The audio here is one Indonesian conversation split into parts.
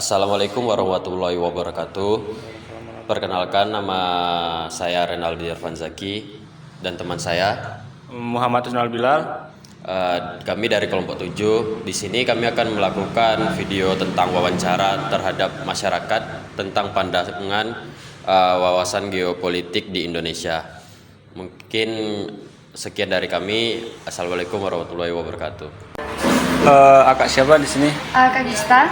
Assalamualaikum warahmatullahi wabarakatuh. Perkenalkan, nama saya Renaldi Irfanzaki dan teman saya. Muhammad Ismail Bilal. Kami dari kelompok 7. Di sini kami akan melakukan video tentang wawancara terhadap masyarakat tentang pandangan wawasan geopolitik di Indonesia. Mungkin sekian dari kami. Assalamualaikum warahmatullahi wabarakatuh. Akak siapa di sini? Kak Gista,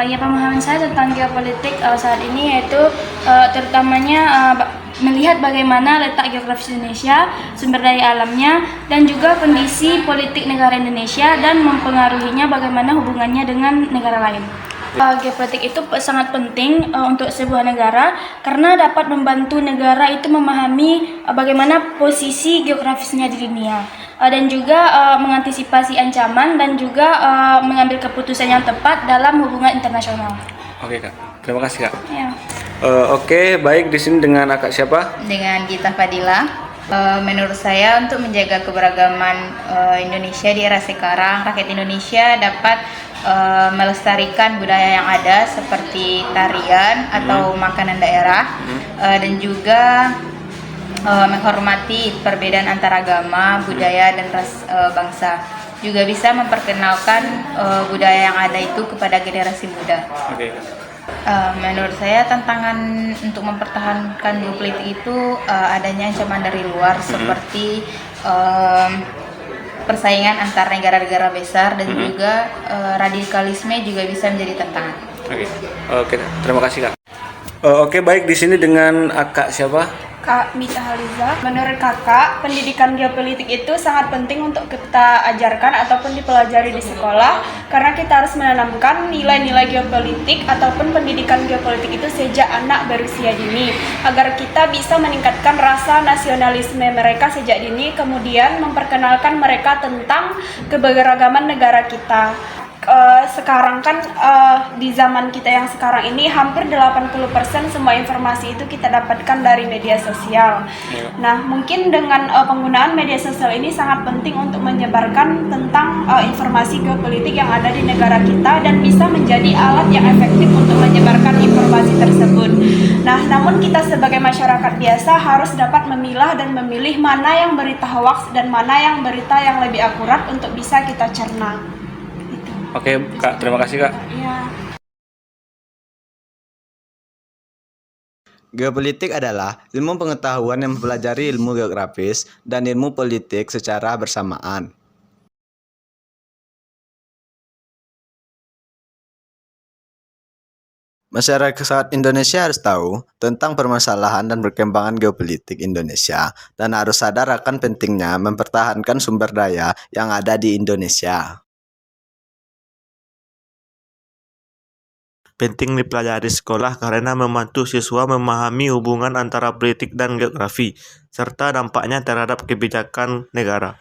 ya pemahaman saya tentang geopolitik saat ini yaitu terutamanya melihat bagaimana letak geografis Indonesia, sumber daya alamnya, dan juga kondisi politik negara Indonesia dan mempengaruhinya bagaimana hubungannya dengan negara lain. Geopolitik itu sangat penting untuk sebuah negara karena dapat membantu negara itu memahami bagaimana posisi geografisnya di dunia dan juga mengantisipasi ancaman dan juga mengambil keputusan yang tepat dalam hubungan internasional. Oke Kak, terima kasih Kak. Ya. Oke, baik, di sini dengan Akak siapa? Dengan Gita Fadila. Menurut saya untuk menjaga keberagaman Indonesia di era sekarang, rakyat Indonesia dapat melestarikan budaya yang ada seperti tarian atau makanan daerah dan juga menghormati perbedaan antar agama, budaya dan ras bangsa. Juga bisa memperkenalkan budaya yang ada itu kepada generasi muda. Oke Kak. Menurut saya tantangan untuk mempertahankan geopolitik itu adanya ancaman dari luar seperti persaingan antar negara-negara besar dan juga radikalisme juga bisa menjadi tantangan. Oke, terima kasih Kak. Oke, baik, di sini dengan Akak siapa? Kak Mita Haliza, menurut kakak, pendidikan geopolitik itu sangat penting untuk kita ajarkan ataupun dipelajari di sekolah karena kita harus menanamkan nilai-nilai geopolitik ataupun pendidikan geopolitik itu sejak anak berusia dini agar kita bisa meningkatkan rasa nasionalisme mereka sejak dini, kemudian memperkenalkan mereka tentang keberagaman negara kita. Sekarang kan di zaman kita yang sekarang ini hampir 80% semua informasi itu kita dapatkan dari media sosial. Nah, mungkin dengan penggunaan media sosial ini sangat penting untuk menyebarkan tentang informasi geopolitik yang ada di negara kita dan bisa menjadi alat yang efektif untuk menyebarkan informasi tersebut. Nah, namun kita sebagai masyarakat biasa harus dapat memilah dan memilih mana yang berita hoax dan mana yang berita yang lebih akurat untuk bisa kita cerna. Oke Kak, terima kasih Kak. Ya. Geopolitik adalah ilmu pengetahuan yang mempelajari ilmu geografis dan ilmu politik secara bersamaan. Masyarakat Indonesia harus tahu tentang permasalahan dan perkembangan geopolitik Indonesia dan harus sadar akan pentingnya mempertahankan sumber daya yang ada di Indonesia. Penting dipelajari sekolah karena membantu siswa memahami hubungan antara politik dan geografi, serta dampaknya terhadap kebijakan negara.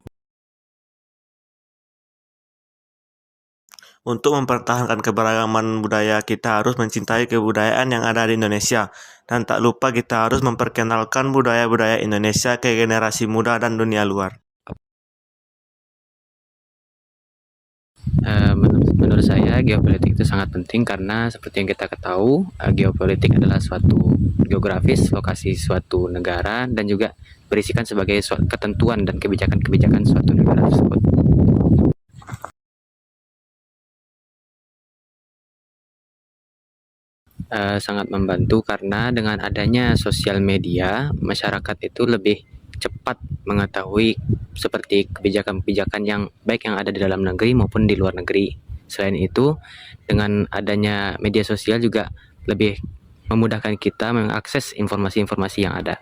Untuk mempertahankan keberagaman budaya, kita harus mencintai kebudayaan yang ada di Indonesia, dan tak lupa kita harus memperkenalkan budaya-budaya Indonesia ke generasi muda dan dunia luar. Menurut saya geopolitik itu sangat penting karena seperti yang kita ketahui, geopolitik adalah suatu geografis lokasi suatu negara dan juga berisikan sebagai ketentuan dan kebijakan-kebijakan suatu negara tersebut. Sangat membantu karena dengan adanya sosial media, masyarakat itu lebih cepat mengetahui seperti kebijakan-kebijakan yang baik yang ada di dalam negeri maupun di luar negeri. Selain itu, dengan adanya media sosial juga lebih memudahkan kita mengakses informasi-informasi yang ada.